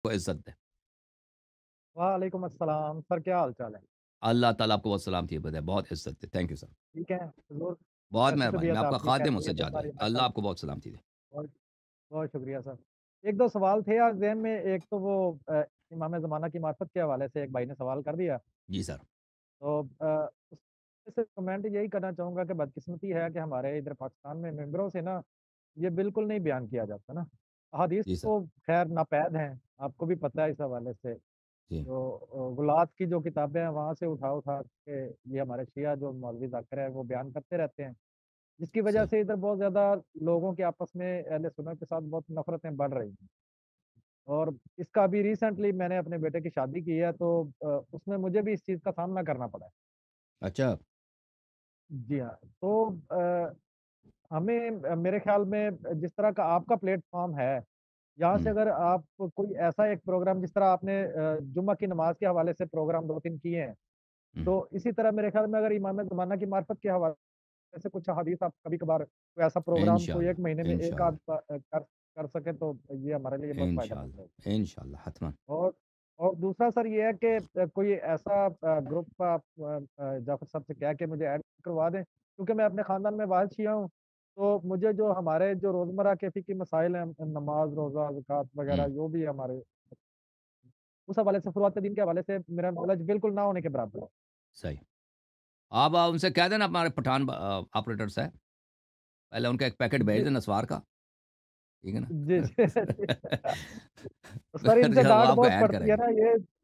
को इज़्ज़त दे। वालेकुम अस्सलाम। सर क्या हाल-चाल है? अल्लाह ताला आपको बहुत सलामती बधाए, बहुत इज़्ज़त दे। Thank you sir. ठीक है? हुज़ूर बहुत कैसी मेहरबानी, मैं तबीयत आपका आपकी? खादिम कैसी है मुझसे तो ज़्यादा है। सारी अल्लाह अहल? आपको बहुत सलामती दे। बहुत बहुत शुक्रिया सर। 1-2 सवाल थे आज ज़हन में, एक तो वो इमाम ज़माना की मार्फत के हवाले से एक भाई ने सवाल कर दिया। जी सर। तो उसमें से कमेंट यही करना चाहूँगा कि बदकिस्मती है कि हमारे इधर पाकिस्तान में मेंबरों से ना, ये बिल्कुल नहीं बयान किया जाता ना। अहादीस जी सर। तो ख़ैर नापैद हैं, आपको भी पता है इस हवाले से। जी, जो गुलात की जो किताबें हैं, वहाँ से उठा-उठा के ये हमारे शिया जो मौलवी ज़ाकिर है, वो बयान करते रहते हैं। जिसकी वजह सही। से इधर बहुत ज़्यादा लोगों के आपस में अहले सुन्नत के साथ बहुत नफ़रतें बढ़ रही हैं। और इसका अभी रिसेंटली मैंने अपने बेटे की शादी की है, तो उसमें मुझे भी इस चीज़ का सामना करना पड़ा है। अच्छा। जी हाँ, तो हमें मेरे ख़्याल में जिस तरह का आपका प्लेटफ़ॉर्म है, यहाँ से हुँ, अगर आप कोई ऐसा एक प्रोग्राम जिस तरह आपने जुम्मा की नमाज़ के हवाले से प्रोग्राम 2-3 किए हैं, हुँ। तो इसी तरह मेरे ख़्याल में अगर इमाम ज़माना की मार्फत के हवाले से कुछ हदीस आप कभी-कभार कोई ऐसा प्रोग्राम कोई 1 महीने इंशाअल्लाह, में 1 आध इंशाअल्लाह, कर सकें तो ये हमारे लिए बहुत फ़ायदेमंद होगा। इंशाअल्लाह, इंशाअल्लाह हतमन। और और दूसरा सर ये है कि कोई ऐसा ग्रुप आप जाफ़र साहब से कह के मुझे ऐड करवा दें, क्योंकि मैं अपने ख़ानदान में वाहिद शिया हूँ, तो मुझे जो हमारे जो रोज़मर्रा के फ़िक़ही मसाइल हैं, नमाज़, रोज़ा, ज़कात वग़ैरह हुँ, जो भी हमारे उस हवाले से फ़ुरुआत दीन के हवाले से मेरा नॉलेज बिल्कुल ना होने के बराबर है। सही। आप उनसे कह देना हमारे पठान ऑपरेटर से, पहले उनका एक पैकेट भेज जी, देना नस्वार का, ठीक है ना? जी, जी, जी। सर फिर इनसे जो वो डाँट आपको बहुत ऐड पड़ती है करेंगे। ना,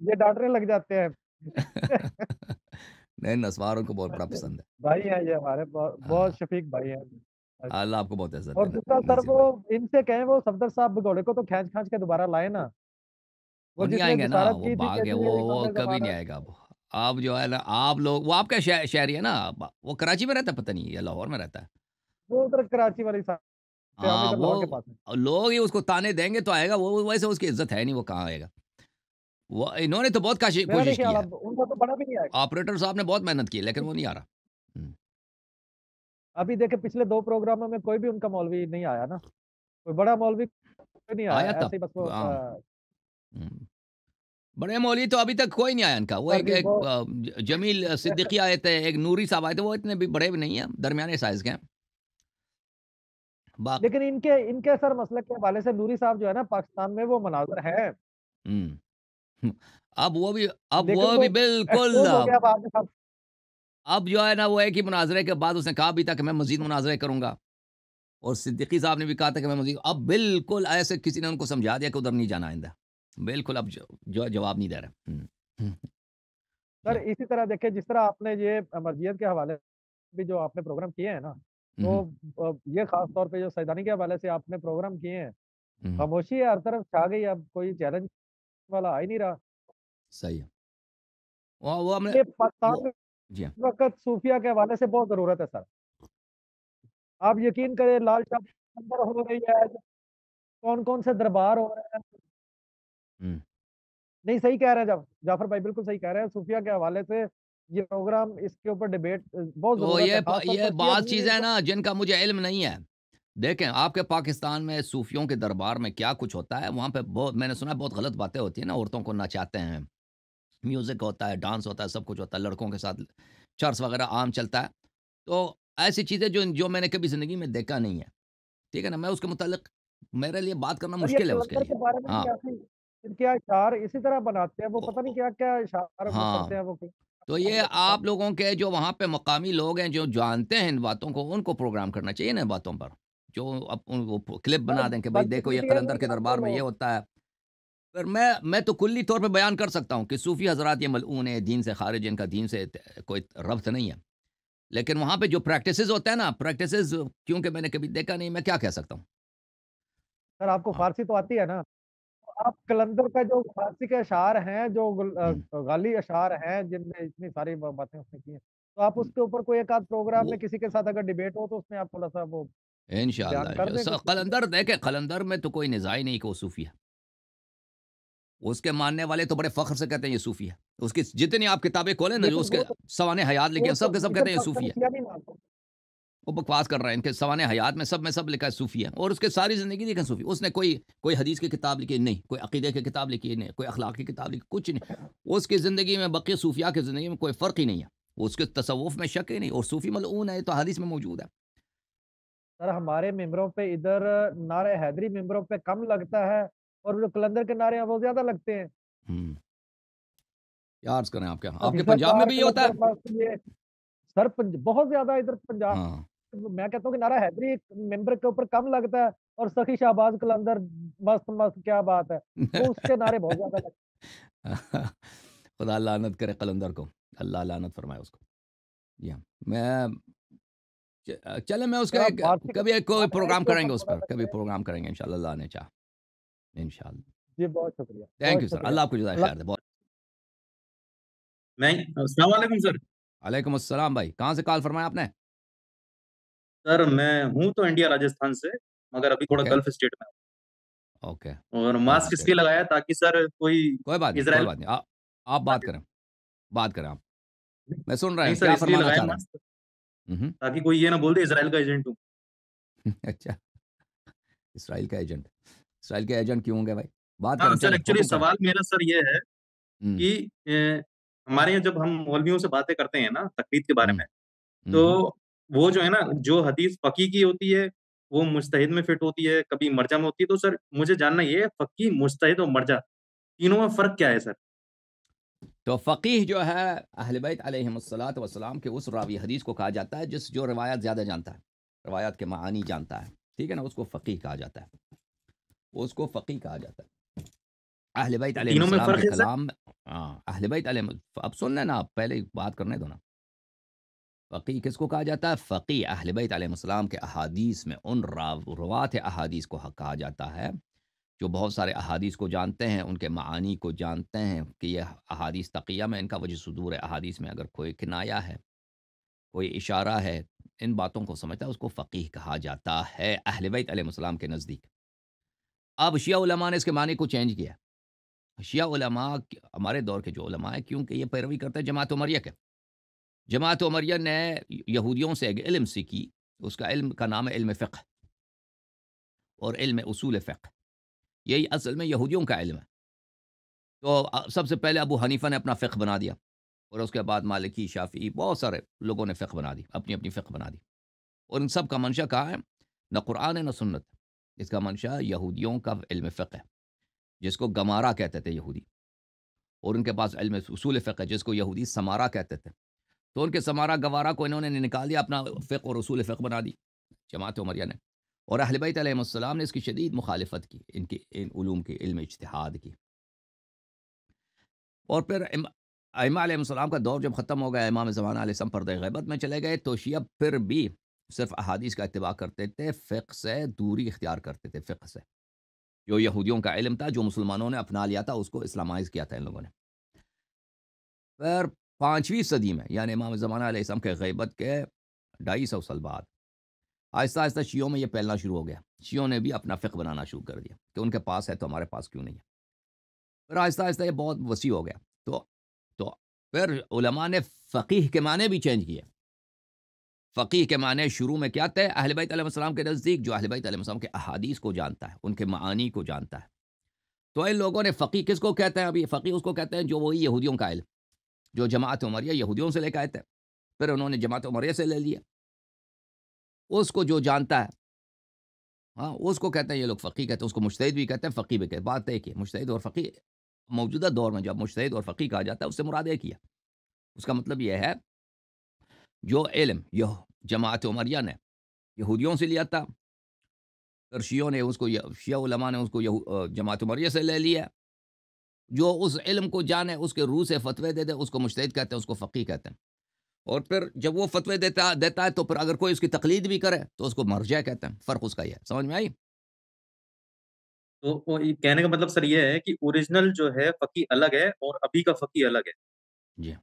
ये डाँटने लग जाते हैं। नहीं, नस्वार उनको बहुत बड़ा पसंद है। भाई हैं ये हमारे बहुत हाँ, शफ़ीक भाई हैं। अल्लाह आपको बहुत इज़्ज़त और देना, दूसरा सर नज़ीर वो भाई। इनसे कहें वो सफदर साहब भगौड़े को तो खींच-खाच के दोबारा लाएँ ना। वो वो नहीं जिसने आएँगे ना, जिसारत वो की थी भाग कि गए, जी ये वो इमाम कभी नहीं ज़माना आएगा अब। अब जो है ना, आप लोग वो आपका शहरी है ना, वो कराची में रहता है पता नहीं या लाहौर में रहता है? वो उधर कराची वाली साइड से, हम हाँ, इधर लाहौर के वो पास में। लोग ही उसको ताने देंगे तो आएगा, वो वैसे उसकी इज़्ज़त है नहीं, वो कहाँ आएगा? वो इन्होंने तो बहुत मेरा नहीं कोशिश की ख्याल है। अब उनका तो बड़ा भी नहीं आएगा। ऑपरेटर साहब ने बहुत मेहनत की है, लेकिन वो नहीं आ रहा। हुँ, अभी देखिए पिछले 2 प्रोग्रामों में कोई भी उनका मौलवी नहीं आया ना, कोई बड़ा मौलवी कोई नहीं आया, आया तब ऐसे ही बस वो हाँ, हुँ। बड़े मौलवी तो अभी तक कोई नहीं आया इनका। वो सर एक जी एक वो जमील सिद्दीकी आए थे, एक नूरी साहब आए थे, वो इतने भी बड़े भी नहीं हैं, दरमियाने साइज़ के हैं। बाक लेकिन इनके इनके सर मसलक के हवाले से नूरी साहब जो है ना पाकिस्तान में वो मनाज़िर हैं, हुँ, हुँ। अब लेकिन वो वो भी बिल्कुल एक्सपोज़ हो गया बाद में सब। अब जो है ना, वो एक ही मुनाज़रे के बाद उसने कहा भी था कि मैं मज़ीद मुनाज़रे करूँगा और सिद्दीकी साहब ने भी कहा था कि मैं मज़ीद अब बिल्कुल ऐसे किसी ने उनको समझा दिया कि उधर नहीं जाना आइंदा। बिल्कुल अब जो है जवाब नहीं दे रहा। हुँ, हुँ, सर जी। इसी तरह देखिए जिस तरह आपने ये मस्जिद के हवाले भी जो आपने प्रोग्राम किए हैं ना, हुँ, तो हुँ, ये ख़ास तौर पे जो सैदानी के हवाले से आपने प्रोग्राम किए हैं, हुँ, खामोशी हर तरफ छा गई, अब कोई चैलेंज वाला आ ही नहीं रहा। सही है। वो हमने ये पाकिस्तान वो में जी हाँ। इस वक़्त सूफिया के हवाले से बहुत ज़रूरत है सर। आप यकीन करें लाल शाह अंदर हो रही है, कौन-कौन से दरबार हो रहे हैं। हुँ। नहीं सही कह रहे हैं जाफ़र भाई बिल्कुल सही कह रहे हैं, सूफिया के हवाले से ये प्रोग्राम इसके ऊपर डिबेट बहुत तो ज़रूरत है, ख़ास तौर ये पर शिया बात कम्युनिटी चीज़ें हैं को। ना जिनका मुझे इल्म नहीं है। देखें, आपके पाकिस्तान में सूफ़ियों के दरबार में क्या कुछ होता है, वहाँ पे बहुत मैंने सुना है बहुत गलत बातें होती हैं ना, औरतों को नचाते हैं, म्यूज़िक होता है, डांस होता है, सब कुछ होता है, लड़कों के साथ चर्च वग़ैरह आम चलता है। तो ऐसी चीज़ें जो जो मैंने कभी ज़िंदगी में देखा नहीं है, ठीक है ना? मैं उसके मुतालिक मेरे लिए बात करना और ये मुश्किल है उसके कलंदर लिए। के बारे में भी हाँ, ऐसे ही इनके अशार इसी तरह बनाते हैं, वो ओ पता नहीं क्या-क्या इशार वो करते हाँ, हैं वो तो ये पता आप लोगों के जो वहाँ पे मकामी लोग हैं, जो जानते हैं इन बातों को, उनको प्रोग्राम करना चाहिए ना इन बातों पर। जो अब वो क्लिप सर बना दें कि भई देखो ये बदकिस्मती है कलंदर नहीं के जानते दरबार में ये लोग। होता है। पर मैं तो कुल्ली तौर पे बयान कर सकता हूँ कि सूफ़ी हज़रात ये मलऊन है, दीन से ख़ारिज है, इनका दीन से कोई रब्त नहीं है। लेकिन वहाँ पे जो प्रैक्टिसेज़ होते हैं ना, प्रैक्टिसेज़ क्योंकि मैंने कभी देखा नहीं, मैं क्या कह सकता हूँ? सर आपको हाँ। फ़ारसी तो आती है ना? तो आप कलंदर का जो फ़ारसी के अशार हैं, जो हुँ। गाली अशार हैं, जिनमें इतनी सारी ब बातें उसने की हैं, तो आप उसके ऊपर कोई एक आध प्रोग्राम में वो किसी के साथ अगर डिबेट हो, तो उसमें आप थोड़ा-सा वो बयान इंशाअल्लाह, कर दें कुछ किसी का। कलंदर देखें, कलंदर में तो कोई निज़ा ही नहीं कि वो सूफ़ी है। उसके मानने वाले तो बड़े फ़ख्र से कहते हैं ये सूफ़ी है। उसकी जितनी आप किताबें खोलें ना, जो लेकिन उसके सवाने हयात लिखे वो हैं, तो सब के सब कहते लेकिन हैं ये सूफ़ी पाकिस्तानी है। शिया नहीं मानते। वो बकवास कर रहे हैं, इनके सवाने हयात में सब लिखा है सूफ़ी है और उसकी सारी ज़िंदगी देखें सूफ़ी। उसने कोई कोई हदीस की किताब लिखी नहीं, कोई अक़ीदे की किताब लिखी नहीं, कोई अख़लाक की किताब लिखी, कुछ नहीं। उसकी ज़िंदगी में बक़िया सूफ़िया की ज़िंदगी में कोई फ़र्क ही नहीं है। उसके तसव्वुफ़ में शक ही नहीं और सूफ़ी मलऊन है, ये तो हदीस में मौजूद है। सर हमारे मेंबरों पे इधर नारे हैदरी मेंबरों पे कम लगता है और जो कलंदर के नारे हैं वो ज़्यादा लगते हैं। हुँ, क्या अर्ज़ करें आपके आपके पंजाब में अज़ीज़ाबाद, भी ये होता कलंदर है? मस्त ये सर बहुत ज़्यादा इधर पंजाब हाँ। मैं कहता हूँ कि नारा हैदरी मेंबर के ऊपर कम लगता है और सखी शाहबाज कलंदर मस्त-मस्त क्या बात है। वो उसके नारे बहुत ज़्यादा लगते खुदा लानत करे कलंदर को, अल्लाह लानत फरमाए उसको। जी हाँ, मैं चलें मैं हैं। उसका आप एक फारसी का कभी एक कोई ज़बान है प्रोग्राम इसके ऊपर करेंगे उस पर, थोड़ा-सा कभी करें। प्रोग्राम करेंगे इंशाअल्लाह अल्लाह ने चाहा, इंशाअल्लाह। जी, बहुत शुक्रिया, थैंक बहुत यू सर, शुक्रिया। अल्लाह आपको जज़ाए अल्लाह खैर दे। बहुत मैं अस्सलाम वालेकुम सर। वालेकुम अस्सलाम भाई, कहाँ से कॉल फरमाया आपने? सर मैं हूँ तो इंडिया राजस्थान से, मगर अभी थोड़ा ओके, गल्फ स्टेट में ओके, हूँ और गल्फ मास्क स्टेट। इसलिए लगाया ताकि सर कोई कोई इज़राइल बात नहीं। आप बात करें आप। मैं सुन रहे नहीं हैं, सर क्या इसलिए फरमाना लगाया चाह रहे हैं? मास्क हुँ, हुँ। ताकि कोई ये ना बोल दे इज़राइल का एजेंट हूँ। अच्छा, इज़राइल का एजेंट। इज़राइल के एजेंट क्यों होंगे भाई? बात हाँ, करें, सर चलें, एक्चुअली हुक्म करें। सवाल मेरा सर ये है हुँ, कि हमारे यहाँ जब हम मौलवियों से बातें करते हैं ना तक़लीद के बारे हुँ, में, हुँ, हुँ। तो वो जो है ना, जो हदीस फ़क़ीह की होती है, वो मुज्तहिद में फिट होती है, कभी मरजा में होती है। तो सर मुझे जानना ये है फ़क़ीह, मुज्तहिद और मरजा तीनों में फ़र्क क्या है सर? तो फ़क़ीह जो है अहले बैत अलैहिमुस्सलात वस्सलाम के उस रावी हदीस को कहा जाता है जो रिवायत ज़्यादा जानता है, रिवायत के मानी जानता है, ठीक है ना? उसको फ़क़ीह कहा जाता है, उसको फ़क़ीह कहा जाता है। अहले बैत तो तीनों में अलैहिमुस्सलाम के फ़र्क है सर? कलाम अहले बैत अलैहिम अब सुन लेना आप पहले बात करने दो ना। फ़क़ीह किसको कहा जाता है? फ़क़ीह अहले बैत अलैहिमुस्सलाम के अहादीस में उन रुवात अहादीस को कहा जाता है जो बहुत सारे अहादीस को जानते हैं, उनके मानी को जानते हैं कि यह अहादीस तक़िया में इनका वजह सुदूर है, अहादीस में अगर कोई किनाया है, कोई इशारा है, इन बातों को समझता है, उसको फ़क़ीह कहा जाता है, अहले बैत अलैहिस्सलाम के नज़दीक। अब शिया उलमा ने इसके मानी को चेंज किया। शिया उलमा हमारे दौर के जो उलमा हैं, क्योंकि ये पैरवी करते हैं जमात उमरिया के। जमात उमरिया ने यहूदियों से एक इल्म सीखी, उसका इल्म का नाम है इल्म फ़िक़्ह और इल्म उसूल फ़िक़्ह। यही असल में यहूदियों का इल्म है। तो सबसे पहले अबू हनीफ़ा ने अपना फ़िक़्ह बना दिया और उसके बाद मालिकी, शाफ़िई बहुत सारे लोगों ने फ़िक़्ह बना दी, अपनी-अपनी फ़िक़्ह बना दी। और इन सब का मंशा कहाँ है? ना कुरान है, ना सुन्नत। इसका मंशा यहूदियों का इल्म फ़िक़्ह है, जिसको गमारा कहते थे यहूदी और उनके पास इल्म उसूल फ़िक़्ह है, जिसको यहूदी समारा कहते थे। तो उनके समारा गवारा को इन्होंने निकाल दिया, अपना फ़िक़्ह और उसूल फ़िक़्ह बना दी, जमात उमरिया ने। और अहले बैत अलैहिमुस्सलाम ने इसकी शदीद मुखालिफत की, इनकी इन उलूम की, इल्म इज्तिहाद की। और फिर अइम्मा अलैहिस्सलाम का दौर जब ख़त्म हो गया, इमाम ज़माना अलैहिस्सलाम पर्दे ग़ैबत में चले गए, तो शिया फिर भी सिर्फ़ अहादीस का इत्तिबा करते थे, फ़िक़्ह से दूरी इख्तियार करते थे, फ़िक़्ह से। जो यहूदियों का इल्म था, जो मुसलमानों ने अपना लिया था, उसको इस्लामाइज़ किया था इन लोगों ने। फिर 5वीं सदी में, यानी इमाम ज़माना अलैहिस्सलाम के ग़ैबत के 250 साल बाद, आहिस्ता-आहिस्ता शियों में ये फैलना शुरू हो गया। शियों ने भी अपना फ़िक़्ह बनाना शुरू कर दिया कि उनके पास है, तो हमारे पास क्यों नहीं है? फिर आहिस्ता-आहिस्ता ये बहुत वसी हो गया। तो फिर उलमा ने फ़क़ीह के माने भी चेंज किए। फ़क़ीह के माने शुरू में क्या थे? अहले बैत अलैहिस्सलाम के नज़दीक जो अहले बैत अलैहिस्सलाम के अहादीस को जानता है, उनके मानी को जानता है। तो इन लोगों ने फ़क़ीह किसको कहते हैं अभी? फ़क़ीह उसको कहते हैं जो वही यहूदियों का इल्म, जो जमात उमरिया यहूदियों से लेके आए थे। फिर उन्होंने जमात उमरिया से ले लिया। उसको जो जानता है, हाँ, उसको कहते हैं ये लोग फ़क़ीह कहते हैं, उसको मुज्तहिद भी कहते हैं, फ़क़ीह भी कहते हैं। बात एक ही है, मुज्तहिद और फ़क़ीह मौजूदा दौर में जब मुज्तहिद और फ़क़ीह कहा जाता है, उससे मुराद एक ही है। उसका मतलब ये है, जो इल्म यह जमात उमरिया ने यहूदियों से लिया था, फिर शियों ने उसको शिया उलमा ने उसको जमात उमरिया से ले लिया। जो उस इल्म को जाने, उसके रूह से फ़तवे दे दे, उसको मुज्तहिद कहते हैं, उसको फ़क़ीह कहते हैं। और फिर जब वो फ़तवे देता देता है, तो फिर अगर कोई उसकी तक़लीद भी करे, तो उसको मरजा कहते हैं। फ़र्क उसका ये है। समझ में आई? तो वो ये कहने का मतलब सर ये है कि ओरिजिनल जो है फ़क़ीह अलग है और अभी का फ़क़ीह अलग है। जी हाँ,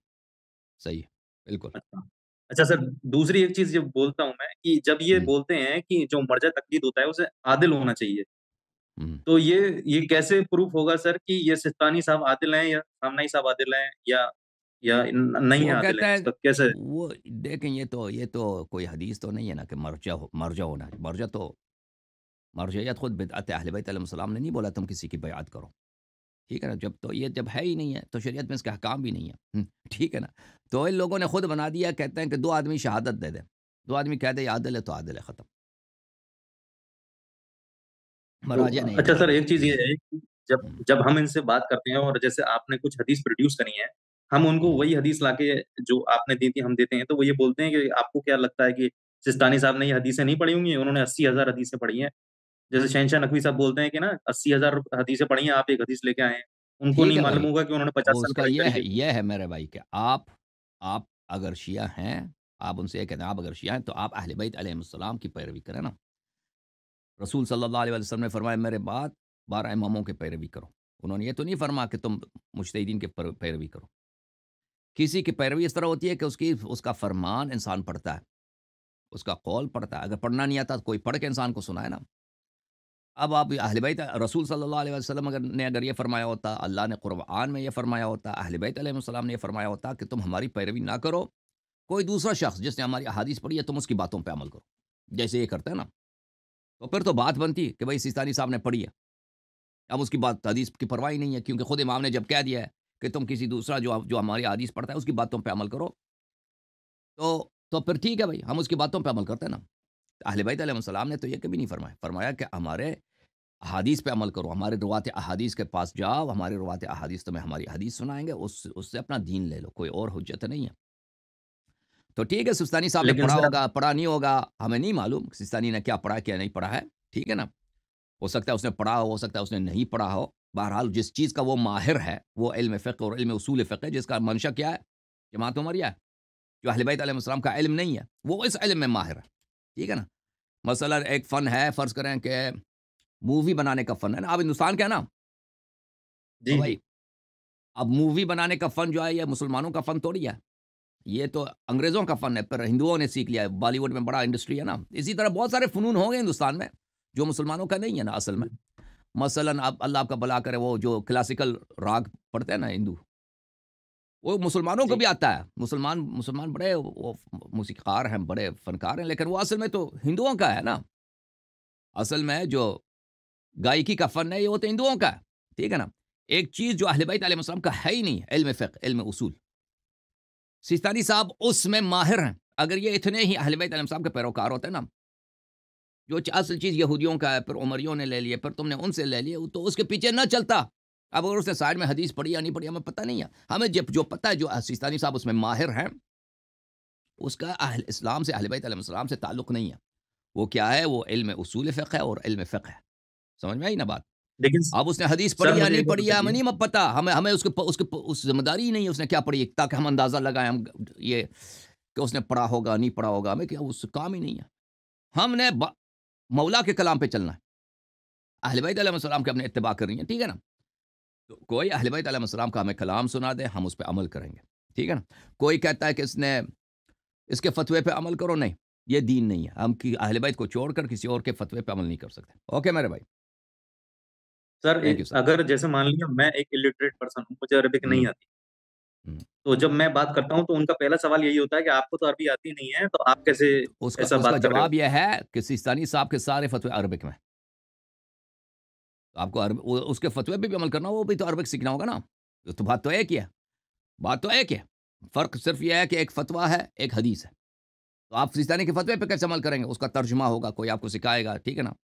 सही है। बिल्कुल। अच्छा। अच्छा सर, दूसरी एक चीज़ ये बोलता हूँ मैं कि जब ये हुँ, बोलते हैं कि जो मर्जा तक़लीद होता है उसे आदिल होना चाहिए। हुँ। तो ये कैसे प्रूफ़ होगा सर कि ये सिस्तानी साहब आदिल हैं या सामनाई साहब आदिल हैं या या नहीं है वो आदिल कहता हैं? है इसका कैसे? वो देखें ये तो कोई हदीस तो नहीं है ना कि मर्जा होना है। मर्जियत खुद बिदअत है। अहले बैत अलैहिस्सलाम ने नहीं बोला तुम किसी की बैअत करो। ठीक है ना? जब है ही नहीं है तो शरीयत में इसके अहकाम भी नहीं है। ठीक है ना? तो इन लोगों ने खुद बना दिया, कहते हैं कि 2 आदमी शहादत दे दें। 2 आदमी कह दें ये आदिल है तो आदिल है, खत्म। तो मराजिया ने ये अच्छा बना सर, दिया। एक चीज़ ये है कि जब हुँ, जब हम इनसे बात करते हैं और जैसे आपने कुछ हदीस प्रोड्यूस करी है, हम उनको हुँ। वही हदीस लाके जो आपने दी थी हम देते हैं, तो वो ये बोलते हैं कि आपको क्या लगता है कि सिस्तानी साहब ने ये हदीसें नहीं पढ़ी होंगी? उन्होंने 80,000 हदीसें पढ़ी हैं। जैसे शहनशाह नकवी साहब बोलते हैं कि ना 80,000 हदीसें पढ़ी हैं, आप 1 हदीस लेके आए हैं। उनको ठीक नहीं है मालूम भाई। होगा कि उन्होंने वो 50 साल उसका पढ़ाई करी है। ये है मेरे भाई कि आप अगर शिया हैं, आप उनसे ये कहते हैं आप अगर शिया हैं तो आप अहले बैत अलैहिस्सलाम की पैरवी करें ना। रसूल सल्लल्लाहु अलैहि वसल्लम ने फरमाया मेरे बाद 12 इमामों की पैरवी करो। उन्होंने ये तो नहीं फरमाया कि तुम मुज्तहिदीन की पैरवी करो। किसी की पैरवी इस तरह होती है कि उसका फरमान इंसान पढ़ता है, उसका कौल पढ़ता है। अगर पढ़ना नहीं आता तो कोई पढ़ के इंसान को सुनाए ना। अब आप अहले बैत रसूल सल्लल्लाहु अलैहि वसल्लम अगर ये फरमाया होता, अल्लाह ने कुरआन में ये फरमाया होता, अहले बैत अलैहिस्सलाम ने ये फरमाया होता कि तुम हमारी पैरवी ना करो, कोई दूसरा शख्स जिसने हमारी अहादीस पढ़ी है तुम उसकी बातों पे अमल करो। जैसे ये करते हैं ना, तो फिर तो बात बनती कि भाई सिस्तानी साहब ने पढ़ी है। अब उसकी बात हदीस की परवाह ही नहीं है क्योंकि खुद इमाम ने जब कह दिया है कि तुम किसी दूसरा जो हमारी हदीस पढ़ता है उसकी बातों पे अमल करो, तो फिर ठीक है भाई, हम उसकी बातों पे अमल करते हैं ना। अहले बैत अलैहिस्सलाम ने तो ये कभी नहीं फरमाया। फरमाया कि हमारे अहादीस पे अमल करो, हमारे रुवात अहादीस के पास जाओ, हमारे रुवात अहादीस तुम्हें हमारी हदीस सुनाएँगे, उससे अपना दीन ले लो, कोई और हुज्जत नहीं है। तो ठीक है, सिस्तानी साहब ने लेकिन पढ़ा सर होगा, पढ़ा नहीं होगा, हमें नहीं मालूम सिस्तानी ने क्या पढ़ा, क्या नहीं पढ़ा है, ठीक है ना? हो सकता है उसने पढ़ा हो सकता है उसने नहीं पढ़ा हो। बहरहाल जिस चीज़ का वो माहिर है, वो इल्म फ़िक़्ह और इल्म उसूल फ़िक़्ह है, जिसका मंशा क्या है? जमात उमरिया है, जो अहले बैत अलैहिस्सलाम का इल्म नहीं है, वो इस इल्म में माहिर है, ठीक है ना? मसलन एक फ़न है, फ़र्ज़ करें कि मूवी बनाने का फ़न है ना, आप हिंदुस्तान के हैं ना? तो जी, भाई, जी। अब मूवी बनाने का फ़न जो है, ये मुसलमानों का फ़न थोड़ी है। ये तो अंग्रेज़ों का फ़न है, पर हिंदुओं ने सीख लिया है। बॉलीवुड में बड़ा इंडस्ट्री है ना, इसी तरह बहुत सारे फ़नून होंगे हिंदुस्तान में, जो मुसलमानों का नहीं है ना असल में। मसलन आप अल्लाह आपका भला करे, वो जो क्लासिकल राग पढ़ते हैं ना हिंदू, वो मुसलमानों को जी। भी आता है। मुसलमान मुसलमान बड़े वो मूसीक़ार हैं, बड़े फ़नकार हैं, लेकिन वो असल में तो हिंदुओं का है ना। असल में जो गायकी का फ़न है, ये वो तो हिंदुओं का है, ठीक है ना? एक चीज़ जो अहले बैत अलैहिस्सलाम का है ही नहीं, इल्म फ़िक़्ह, इल्म उसूल। सिस्तानी साहब उसमें माहिर हैं। अगर ये इतने ही अहले बैत अलैहिस्सलाम के पैरोकार होते ना, जो असल चीज़ यहूदियों का है, फिर उमरियों ने ले लिए, फिर तुमने उनसे ले लिए, तो उसके पीछे ना चलता। अब अगर उसने साइड में हदीस पढ़ी या नहीं पढ़ी, हमें पता नहीं है। हमें जब जो पता है, जो सिस्तानी साहब उसमें माहिर हैं, उसका इस्लाम से, अहले बैत अलैहिस्सलाम से ताल्लुक नहीं है। वो क्या है? वो इल्म उसूल फ़िक़्ह है और इल्म फ़िक़्ह है। समझ में आई ना बात? लेकिन अब उसने हदीस सर पढ़ी या मुझे नहीं एक बात पढ़ी है, हमें बताइए। नहीं पता। हमें हमें उस ज़िम्मेदारी ही नहीं है उसने क्या पढ़ी है, ताकि हम अंदाज़ा लगाएँ, हम ये कि उसने पढ़ा होगा, नहीं पढ़ा होगा, हमें क्या, उस काम ही नहीं है। हमने मौला के कलाम पे चलना है। अहले बैत अलैहिस्सलाम की हमने इत्तिबा करनी है, ठीक है ना? तो कोई अहले बैत अलैहिस्सलाम का हमें कलाम सुना दे, हम उस पे अमल करेंगे, ठीक है ना? कोई कहता है कि इसके फ़तवे पे अमल करो, नहीं, ये दीन नहीं है। हम कि अहले बैत को छोड़कर किसी और के फ़तवे पे अमल नहीं कर सकते। ओके मेरे भाई, सर थैंक यू सर। अगर जैसे मान लिया मैं एक इलिटरेट पर्सन हूँ, मुझे अरबिक हुँ, नहीं आती। हुँ। तो जब मैं बात करता हूँ तो उनका पहला सवाल यही होता है कि आपको तो अरबी आती नहीं है, तो आप कैसे उसका ऐसा उसका बात कर रहे हो? जवाब ये है कि सिस्तानी साहब के सारे फ़तवे अरबिक में। तो आपको उसके फ़तवे पे भी अमल करना हो, वो भी तो अरबिक सीखना होगा ना। तो बात तो एक ही है, बात तो एक है। फ़र्क सिर्फ़ ये है कि एक फ़तवा है, एक हदीस है। तो आप सिस्तानी के फ़तवे पे कैसे अमल करेंगे? उसका तर्जुमा होगा, कोई आपको सिखाएगा, ठीक है ना?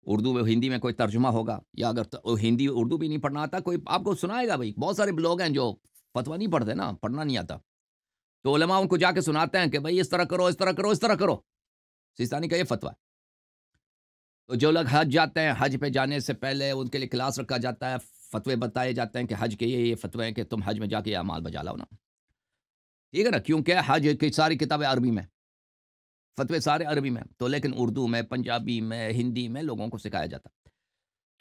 उर्दू में, हिंदी में कोई तर्जुमा होगा, या अगर हिंदी उर्दू भी नहीं पढ़ना आता, कोई आपको सुनाएगा भई। बहुत सारे लोग हैं जो फ़तवा नहीं पढ़ते ना, पढ़ना नहीं आता। तो उलमा उनको जाके सुनाते हैं कि भई इस तरह करो, इस तरह करो, इस तरह करो। सिस्तानी का ये फ़तवा है। तो जो लोग हज जाते हैं, हज पे जाने से पहले उनके लिए क्लास रखा जाता है, फ़तवे बताए जाते हैं कि हज के ये फ़तवे हैं कि तुम हज में जाके ये अमाल बजा लाओ ना। ठीक है ना? क्योंकि हज की सारी किताबें अरबी में, फ़तवे सारे अरबी में। तो लेकिन उर्दू में, पंजाबी में, हिंदी में लोगों को सिखाया जाता है।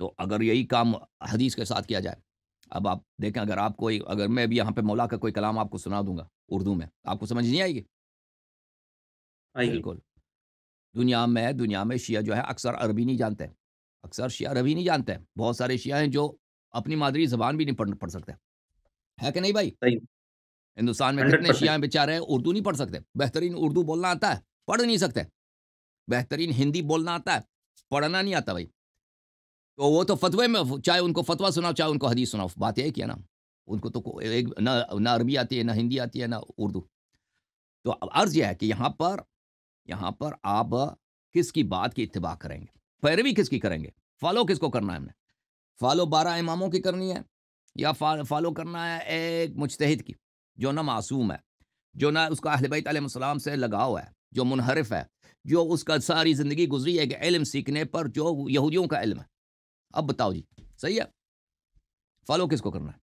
तो अगर यही काम हदीस के साथ किया जाए, अब आप देखें, अगर मैं भी यहाँ पे मौला का कोई कलाम आपको सुना दूँगा उर्दू में, आपको समझ नहीं आएगी? आएगी। बिल्कुल। दुनिया में शिया जो है अक्सर अरबी नहीं जानते। अक्सर शिया अरबी नहीं जानते। बहुत सारे शिया हैं जो अपनी मादरी ज़बान भी नहीं पढ़ पढ़ सकते। है कि नहीं भाई? सही हिंदुस्तान में कितने 100%। शिया बेचारे हैं, उर्दू नहीं पढ़ सकते, बेहतरीन उर्दू बोलना आता है, पढ़ नहीं सकते, बेहतरीन हिंदी बोलना आता है, पढ़ना नहीं आता भाई। तो वो तो फतवे में, चाहे उनको फतवा सुनाओ, चाहे उनको हदीस सुनाओ, बात यही है ना। उनको तो एक ना अरबी आती है, ना हिंदी आती है, ना उर्दू। तो अब अर्ज़ यह है कि यहाँ पर आप किसकी बात की इत्तिबा करेंगे? पैरवी किसकी करेंगे? फ़ॉलो किसको करना है हमने? फ़ॉलो 12 इमामों की करनी है, या फ़ॉलो करना है एक मुज्तहिद की, जो ना मासूम है, जो ना उसका अहले बैत अलैहिस्सलाम से लगाव है, जो मुनहरिफ है, जो उसका सारी ज़िंदगी गुज़री है कि इल्म सीखने पर जो यहूदियों का इल्म है। अब बताओ जी, सही है? फ़ॉलो किसको करना है?